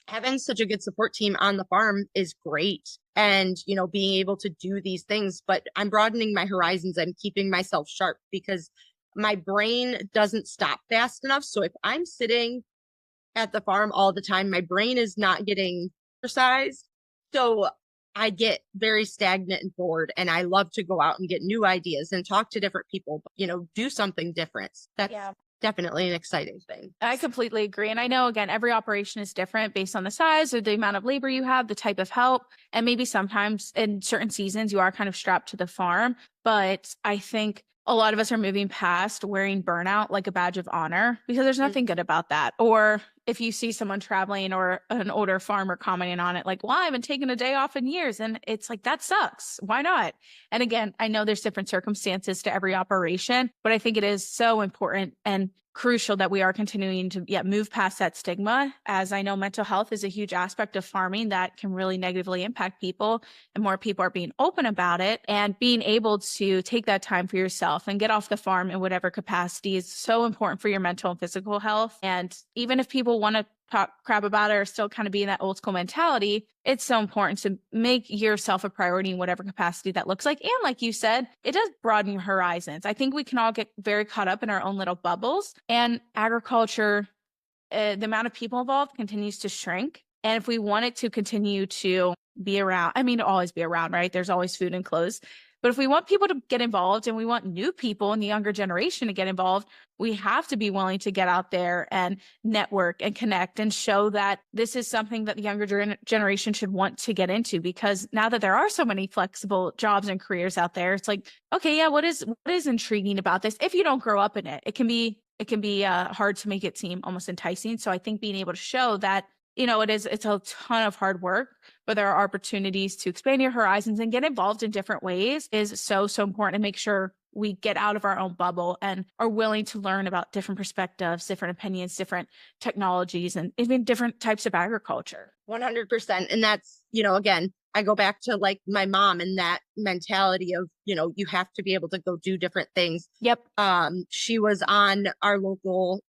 having such a good support team on the farm is great. And, being able to do these things, but I'm broadening my horizons. I'm keeping myself sharp because my brain doesn't stop fast enough. So if I'm sitting at the farm all the time, my brain is not getting exercised. So I get very stagnant and bored, and I love to go out and get new ideas and talk to different people, do something different. That's definitely an exciting thing. I completely agree. And I know, again, every operation is different based on the size or the amount of labor you have, the type of help. And maybe sometimes in certain seasons, you are kind of strapped to the farm. But I think a lot of us are moving past wearing burnout like a badge of honor, because there's nothing good about that. Or if you see someone traveling or an older farmer commenting on it, like, well, I haven't taken a day off in years. And it's like, that sucks. Why not? And again, I know there's different circumstances to every operation, but I think it is so important and crucial that we are continuing to move past that stigma, as I know mental health is a huge aspect of farming that can really negatively impact people, and more people are being open about it. And being able to take that time for yourself and get off the farm in whatever capacity is so important for your mental and physical health. And even if people want to talk crap about it or still kind of be in that old school mentality, it's so important to make yourself a priority in whatever capacity that looks like. And like you said, it does broaden your horizons. I think we can all get very caught up in our own little bubbles, and agriculture, the amount of people involved continues to shrink. And if we want it to continue to be around, I mean, to always be around, right? There's always food and clothes. But if we want people to get involved and we want new people in the younger generation to get involved, we have to be willing to get out there and network and connect and show that this is something that the younger generation should want to get into. Because now that there are so many flexible jobs and careers out there, it's like, okay, yeah, what is intriguing about this? If you don't grow up in it, it can be hard to make it seem almost enticing. So I think being able to show that, it's a ton of hard work, but there are opportunities to expand your horizons and get involved in different ways is so, so important, to make sure we get out of our own bubble and are willing to learn about different perspectives, different opinions, different technologies, and even different types of agriculture. 100%. And that's, again, I go back to like my mom and that mentality of, you have to be able to go do different things. Yep. She was on our local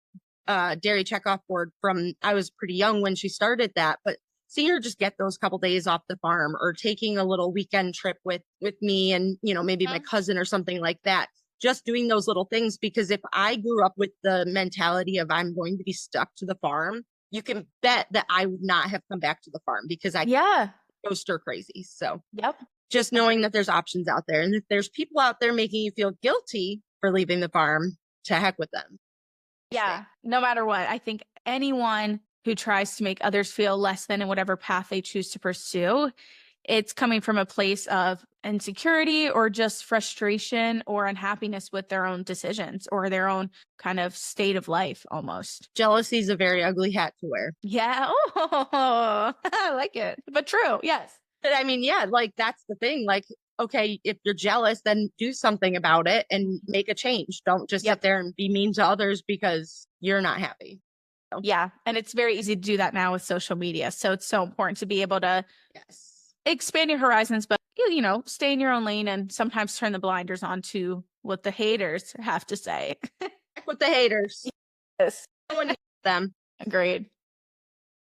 dairy checkoff board from, I was pretty young when she started that, but seeing her just get those couple days off the farm, or taking a little weekend trip with me and, maybe my cousin or something like that, just doing those little things. Because if I grew up with the mentality of I'm going to be stuck to the farm, you can bet that I would not have come back to the farm, because I go stir crazy. So just knowing that there's options out there, and if there's people out there making you feel guilty for leaving the farm, to heck with them. Yeah, no matter what. I think anyone who tries to make others feel less than in whatever path they choose to pursue, it's coming from a place of insecurity or just frustration or unhappiness with their own decisions or their own kind of state of life almost. Jealousy is a very ugly hat to wear. Yeah. Oh, I like it. But true. Yes. But I mean, yeah, like that's the thing. Like, okay, if you're jealous, then do something about it and make a change. Don't just sit there and be mean to others because you're not happy. So. Yeah. And it's very easy to do that now with social media. So it's so important to be able to expand your horizons, but, stay in your own lane and sometimes turn the blinders on to what the haters have to say. With the haters. Yes. No one needs them. Agreed.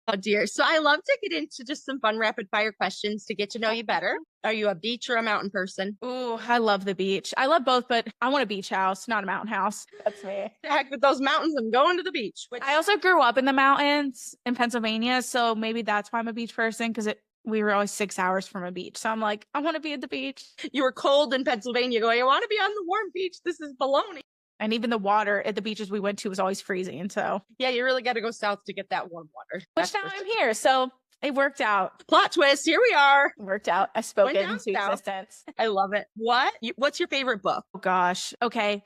Oh dear. So I love to get into just some fun rapid fire questions to get to know you better. Are you a beach or a mountain person? Ooh, I love the beach. I love both, but I want a beach house, not a mountain house. That's me. Heck with those mountains, I'm going to the beach. I also grew up in the mountains in Pennsylvania, so maybe that's why I'm a beach person, because we were always 6 hours from a beach. So I'm like, I want to be at the beach. You were cold in Pennsylvania going, I want to be on the warm beach. This is baloney. And even the water at the beaches we went to was always freezing. So yeah, you really got to go south to get that warm water. Which now I'm here. So it worked out. Plot twist. Here we are. Worked out. I spoke it into existence. I love it. What's your favorite book? Oh gosh. Okay.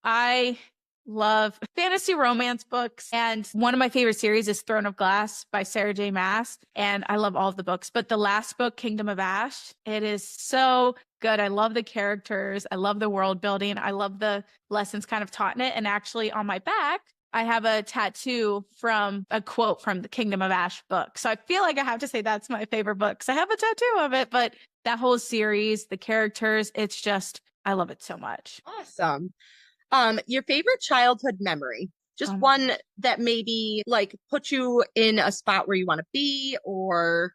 I love fantasy romance books. And one of my favorite series is Throne of Glass by Sarah J. Maas. And I love all of the books. But the last book, Kingdom of Ash, it is so good. I love the characters. I love the world building. I love the lessons kind of taught in it. And actually on my back, I have a tattoo from a quote from the Kingdom of Ash book. So I feel like I have to say that's my favorite book. So I have a tattoo of it, but that whole series, the characters, it's just, I love it so much. Awesome. Your favorite childhood memory? Just one that maybe like put you in a spot where you want to be, or,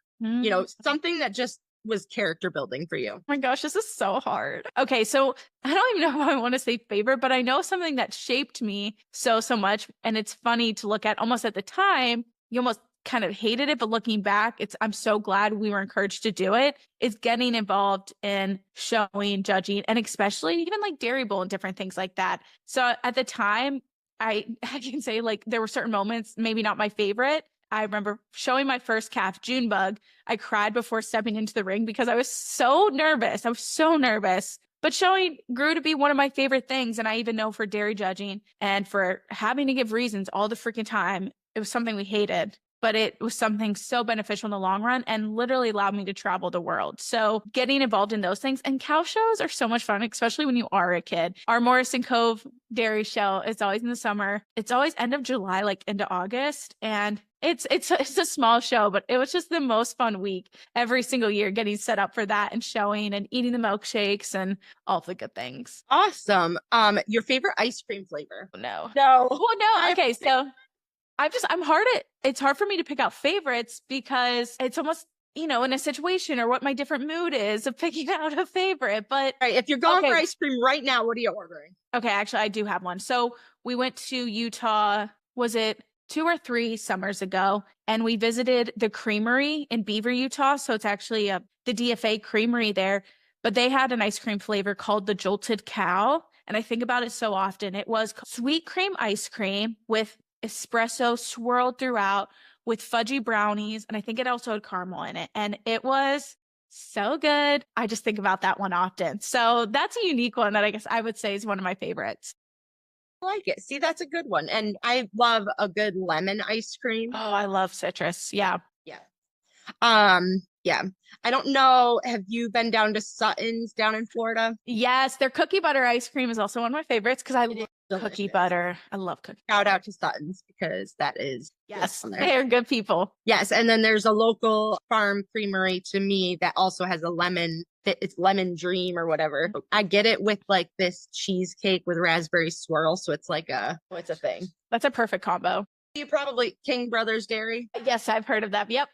something that just was character building for you. Oh my gosh, this is so hard. Okay, so I don't even know if I want to say favorite, but I know something that shaped me so much. And it's funny to look at. Almost at the time, you almost kind of hated it, but looking back, I'm so glad we were encouraged to do it. Is getting involved in showing, judging, and especially even like Dairy Bowl and different things like that. So at the time, I can say like there were certain moments, maybe not my favorite. I remember showing my first calf, Junebug. I cried before stepping into the ring because I was so nervous. I was so nervous. But showing grew to be one of my favorite things. And I even know for dairy judging and for having to give reasons all the freaking time, it was something we hated. But it was something so beneficial in the long run and literally allowed me to travel the world. So getting involved in those things, and cow shows are so much fun, especially when you are a kid. Our Morrison Cove dairy show is always in the summer. It's always end of July, like into August. And it's a small show, but it was just the most fun week every single year getting set up for that and showing and eating the milkshakes and all the good things. Awesome. Your favorite ice cream flavor? No. No. Well, no. Okay. So it's hard for me to pick out favorites because it's almost, in a situation or what my different mood is of picking out a favorite. But All right, if you're going for ice cream right now, what are you ordering? okay, actually, I do have one. So we went to Utah, was it 2 or 3 summers ago? And we visited the creamery in Beaver, Utah. So it's actually the DFA creamery there. But they had an ice cream flavor called the Jolted Cow. And I think about it so often. It was sweet cream ice cream with espresso swirled throughout with fudgy brownies. And I think it also had caramel in it. And it was so good. I just think about that one often. So that's a unique one that I guess I would say is one of my favorites. I like it. See, that's a good one. And I love a good lemon ice cream. Oh, I love citrus. Yeah. Yeah. Yeah. I don't know. Have you been down to Sutton's down in Florida? Yes, their cookie butter ice cream is also one of my favorites because I love delicious. cookie butter. I love cookie. Shout out to Sutton's because that is Yes, on there. they're good people. Yes, and then there's a local farm creamery to me that also has a it's lemon dream or whatever. I get it with like this cheesecake with raspberry swirl, so it's like it's a thing. That's a perfect combo. You probably King Brothers Dairy. Yes, I've heard of that. Yep.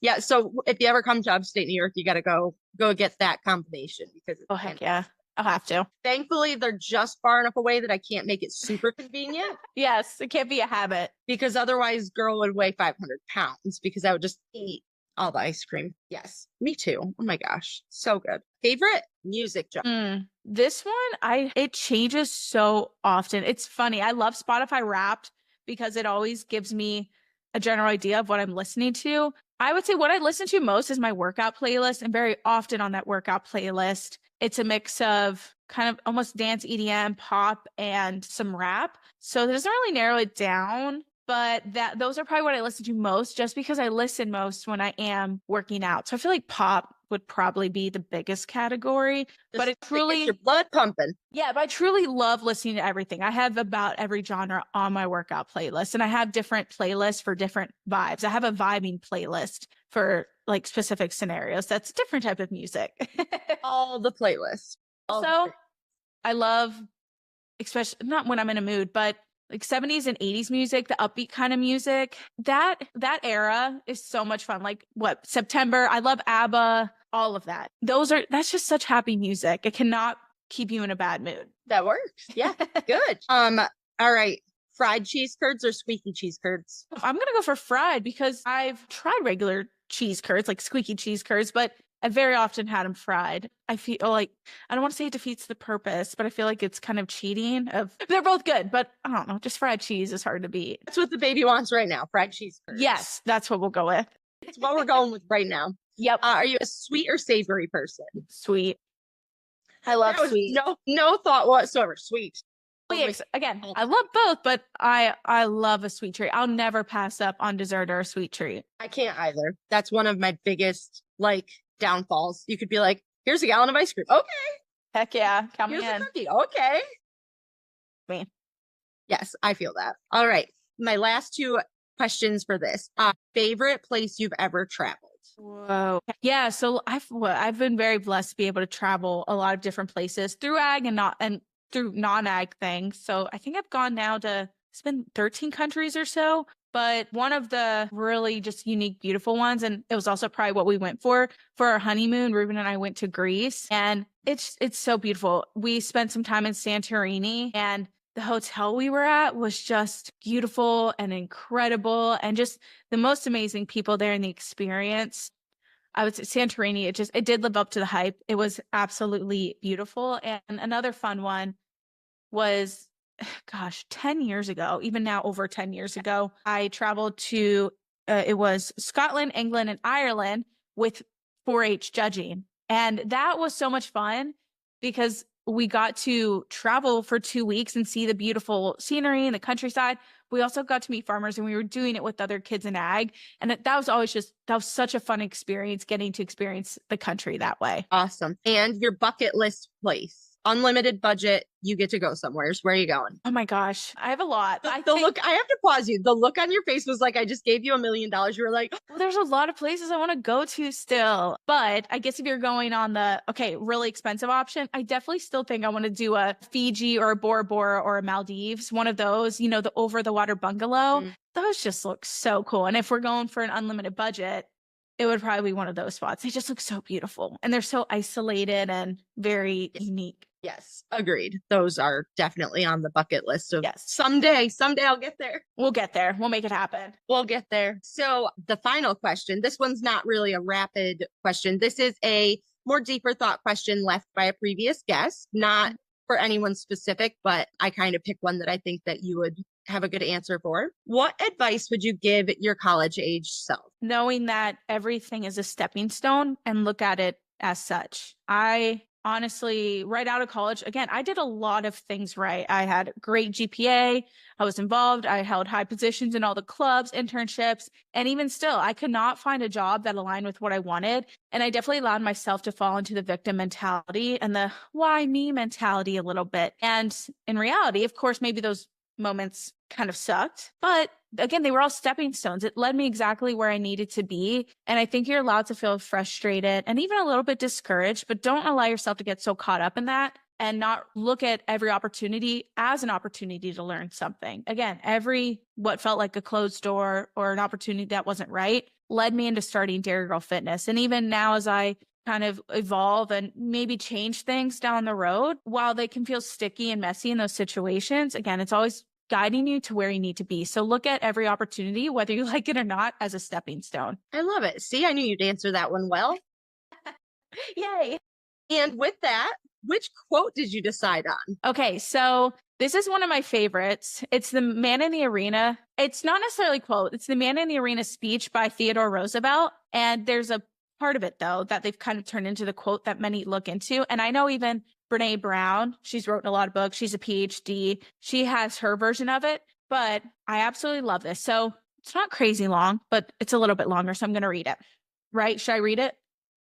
Yeah, so if you ever come to upstate New York, you got to go get that combination because it's heck yeah, I'll have to. Thankfully, they're just far enough away that I can't make it super convenient. Yes, it can't be a habit. Because otherwise, girl would weigh 500 pounds because I would just eat all the ice cream. Yes, me too. Oh my gosh, so good. Favorite music genre? This one, it changes so often. It's funny. I love Spotify Wrapped because it always gives me a general idea of what I'm listening to. I would say what I listen to most is my workout playlist, and very often on that workout playlist, it's a mix of kind of almost dance, EDM, pop, and some rap. So it doesn't really narrow it down, but those are probably what I listen to most just because I listen most when I am working out. So I feel like pop would probably be the biggest category, but it truly gets your blood pumping. Yeah, but I truly love listening to everything. I have about every genre on my workout playlist, and I have different playlists for different vibes. I have a vibing playlist for like specific scenarios. That's a different type of music. All the playlists. Also, I love, especially not when I'm in a mood, but like 70s and 80s music, the upbeat kind of music. That era is so much fun. Like September, I love ABBA, all of that. That's just such happy music. It cannot keep you in a bad mood. That works. Yeah, good. All right. Fried cheese curds or squeaky cheese curds? I'm gonna go for fried because I've tried regular cheese curds, like squeaky cheese curds, but I very often had them fried. I feel like, I don't want to say it defeats the purpose, but I feel like it's kind of cheating. They're both good, but I don't know, just fried cheese is hard to beat. That's what the baby wants right now, fried cheese curds. Yes, that's what we'll go with. That's what we're going with right now. Yep. Are you a sweet or savory person? Sweet. I love sweet. No thought whatsoever. Sweet. Again, I love both, but I love a sweet treat. I'll never pass up on dessert or a sweet treat. I can't either. That's one of my biggest downfalls. You could be like, here's a gallon of ice cream. Okay. Heck yeah. Count me in. Here's a cookie. Okay. Me. Yes, I feel that. All right. My last 2 questions for this. Favorite place you've ever traveled? Whoa. Yeah. So I've been very blessed to be able to travel a lot of different places through ag and through non-ag things. So I think I've gone now to, it's been 13 countries or so. But one of the really just unique, beautiful ones, and it was also probably what we went for our honeymoon. Ruben and I went to Greece, and it's so beautiful. We spent some time in Santorini, and the hotel we were at was just beautiful and incredible, and just the most amazing people there in the experience. I would say Santorini, it did live up to the hype. It was absolutely beautiful. And another fun one was gosh, 10 years ago, even now over 10 years ago, I traveled to, it was Scotland, England, and Ireland with 4-H judging. And that was so much fun because we got to travel for 2 weeks and see the beautiful scenery and the countryside. We also got to meet farmers, and we were doing it with other kids in ag. And that was always that was such a fun experience, getting to experience the country that way. Awesome. And your bucket list place. Unlimited budget, you get to go somewhere. Where are you going? Oh my gosh, I have a lot. I have to pause you. The look on your face was like, I just gave you $1 million. You were like, well, there's a lot of places I want to go to still. But I guess if you're going on the, really expensive option, I definitely still think I want to do a Fiji or a Bora Bora or a Maldives, one of those, the over the water bungalow. Those just look so cool. And if we're going for an unlimited budget, it would probably be one of those spots. They just look so beautiful, and they're so isolated and very unique. Yes, agreed. Those are definitely on the bucket list of yes. Someday I'll get there. We'll get there. We'll make it happen. We'll get there. So the final question, this one's not really a rapid question. This is a more deeper thought question left by a previous guest, not for anyone specific, but I kind of picked one that I think that you would have a good answer for. What advice would you give your college age self? Knowing that everything is a stepping stone and look at it as such. I honestly, right out of college, again, I did a lot of things right. I had great GPA. I was involved. I held high positions in all the clubs, internships, and even still, I could not find a job that aligned with what I wanted. And I definitely allowed myself to fall into the victim mentality and the why me mentality a little bit. And in reality, of course, maybe those moments kind of sucked, but again, they were all stepping stones. It led me exactly where I needed to be. And I think you're allowed to feel frustrated and even a little bit discouraged, but don't allow yourself to get so caught up in that and not look at every opportunity as an opportunity to learn something. Again, what felt like a closed door or an opportunity that wasn't right led me into starting Dairy Girl Fitness. And even now, as I kind of evolve and maybe change things down the road, while they can feel sticky and messy in those situations, again, it's always guiding you to where you need to be. So look at every opportunity, whether you like it or not, as a stepping stone. I love it. See, I knew you'd answer that one well. Yay. And with that, which quote did you decide on? Okay, so this is one of my favorites. It's the Man in the Arena. It's not necessarily a quote. It's the Man in the Arena speech by Theodore Roosevelt. And there's a part of it, though, that they've kind of turned into the quote that many look into. And I know even Brene Brown, she's written a lot of books. She's a PhD. She has her version of it, but I absolutely love this. So it's not crazy long, but it's a little bit longer. So I'm going to read it. Right? Should I read it?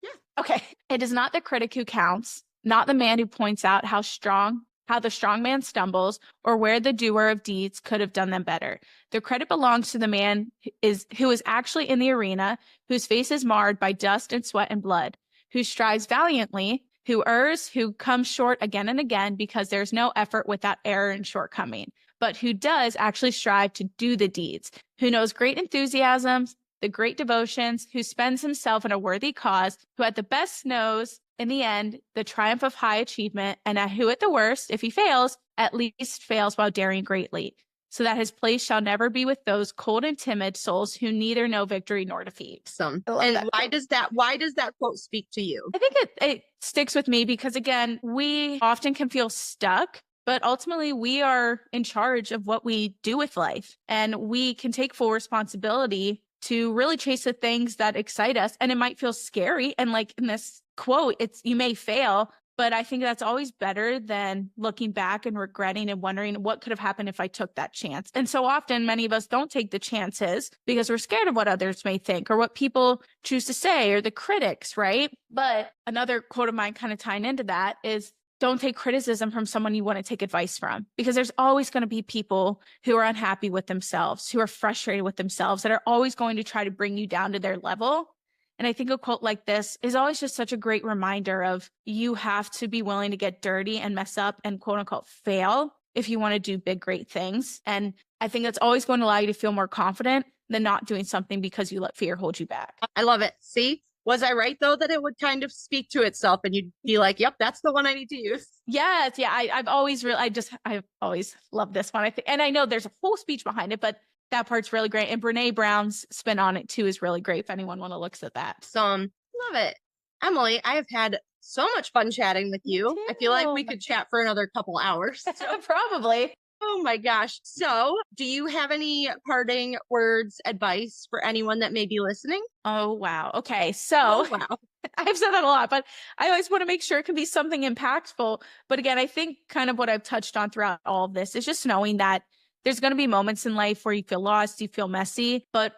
Yeah. Okay. It is not the critic who counts, not the man who points out how the strong man stumbles or where the doer of deeds could have done them better. The credit belongs to the man who is actually in the arena, whose face is marred by dust and sweat and blood, who strives valiantly, who errs, who comes short again and again because there's no effort without error and shortcoming, but who does actually strive to do the deeds, who knows great enthusiasms, the great devotions, who spends himself in a worthy cause, who at the best knows, in the end, the triumph of high achievement, and who at the worst, if he fails, at least fails while daring greatly, so that his place shall never be with those cold and timid souls who neither know victory nor defeat. Awesome. And why does that quote speak to you? I think it sticks with me because, again, we often can feel stuck, but ultimately we are in charge of what we do with life, and we can take full responsibility to really chase the things that excite us. And it might feel scary. And like in this quote, you may fail, but I think that's always better than looking back and regretting and wondering what could have happened if I took that chance. And so often many of us don't take the chances because we're scared of what others may think or what people choose to say or the critics, right? But another quote of mine kind of tying into that is, don't take criticism from someone you want to take advice from, because there's always going to be people who are unhappy with themselves, who are frustrated with themselves, that are always going to try to bring you down to their level. And I think a quote like this is always just such a great reminder of you have to be willing to get dirty and mess up and quote unquote fail if you want to do big, great things. And I think that's always going to allow you to feel more confident than not doing something because you let fear hold you back. I love it. See? Was I right, though, that it would kind of speak to itself and you'd be like, yep, that's the one I need to use? Yes. Yeah. I've always loved this one. I think, and I know there's a whole speech behind it, but that part's really great. And Brene Brown's spin on it too is really great if anyone want to look at that. Love it. Emily, I have had so much fun chatting with you. I feel like we could chat for another couple hours. Probably. Oh my gosh. So, do you have any parting words, advice for anyone that may be listening? Oh, wow. Okay. So Oh, wow. I've said that a lot, but I always want to make sure it can be something impactful. But again, I think kind of what I've touched on throughout all of this is just knowing that there's going to be moments in life where you feel lost, you feel messy. But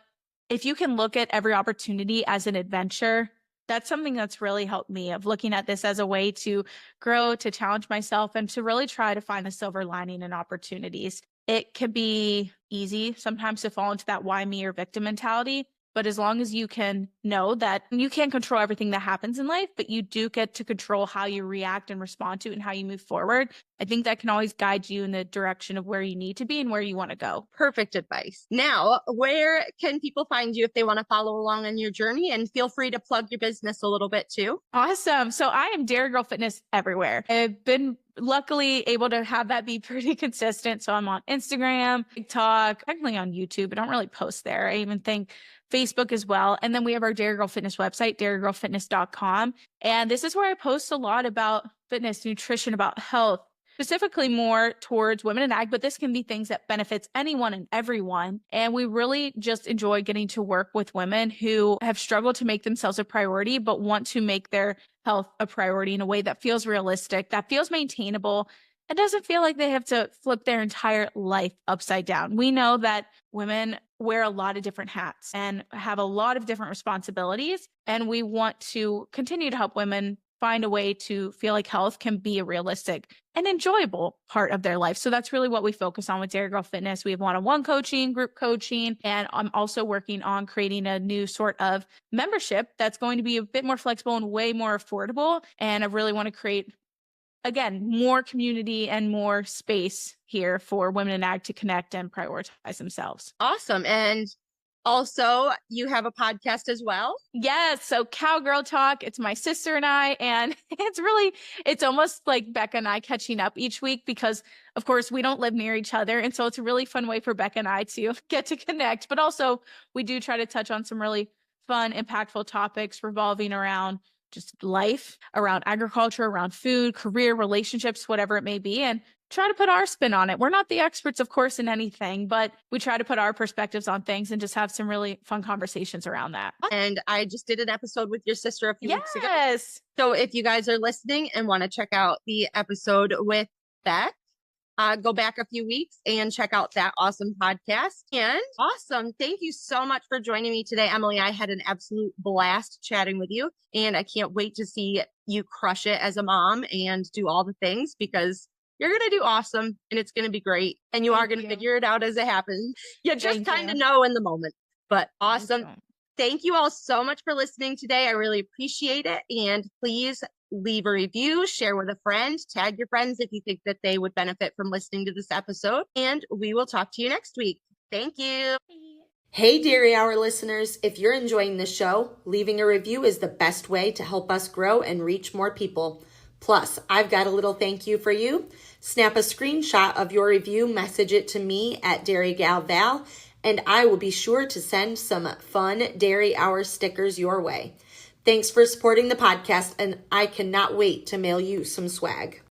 if you can look at every opportunity as an adventure, that's something that's really helped me of looking at this as a way to grow, to challenge myself, and to really try to find the silver lining in opportunities. It can be easy sometimes to fall into that why me or victim mentality. But as long as you can know that you can't control everything that happens in life, but you do get to control how you react and respond to it and how you move forward, I think that can always guide you in the direction of where you need to be and where you want to go. Perfect advice. Now, where can people find you if they want to follow along on your journey? And feel free to plug your business a little bit too. Awesome. So I am Dairy Girl Fitness everywhere. I've been luckily able to have that be pretty consistent. So I'm on Instagram, TikTok, technically on YouTube. I don't really post there. I even think Facebook as well. And then we have our Dairy Girl Fitness website, dairygirlfitness.com. And this is where I post a lot about fitness, nutrition, about health, specifically more towards women in ag, but this can be things that benefits anyone and everyone. And we really just enjoy getting to work with women who have struggled to make themselves a priority, but want to make their health a priority in a way that feels realistic, that feels maintainable, and doesn't feel like they have to flip their entire life upside down. We know that women wear a lot of different hats and have a lot of different responsibilities. And we want to continue to help women find a way to feel like health can be a realistic and enjoyable part of their life. So that's really what we focus on with Dairy Girl Fitness. We have one-on-one coaching, group coaching, and I'm also working on creating a new sort of membership that's going to be a bit more flexible and way more affordable. And I really want to create, again, more community and more space here for women in ag to connect and prioritize themselves. Awesome. And also, you have a podcast as well? Yes. So Cowgirl Talk, it's my sister and I, and it's almost like Becca and I catching up each week because, of course, we don't live near each other. And so it's a really fun way for Becca and I to get to connect. But also, we do try to touch on some really fun, impactful topics revolving around just life, around agriculture, around food, career, relationships, whatever it may be, and try to put our spin on it. We're not the experts, of course, in anything, but we try to put our perspectives on things and just have some really fun conversations around that. And I just did an episode with your sister a few weeks ago. Yes. So if you guys are listening and want to check out the episode with Beck, go back a few weeks and check out that awesome podcast. And awesome. Thank you so much for joining me today, Emily. I had an absolute blast chatting with you, and I can't wait to see you crush it as a mom and do all the things because you're going to do awesome and it's going to be great. And you are going to figure it out as it happens. You just kind of know in the moment, but awesome. Thank you all so much for listening today. I really appreciate it. And please leave a review, share with a friend, tag your friends if you think that they would benefit from listening to this episode. And we will talk to you next week. Thank you. Hey, Dairy Hour listeners, if you're enjoying this show, leaving a review is the best way to help us grow and reach more people. Plus, I've got a little thank you for you. Snap a screenshot of your review, message it to me at DairyGalVal, and I will be sure to send some fun Dairy Hour stickers your way. Thanks for supporting the podcast, and I cannot wait to mail you some swag.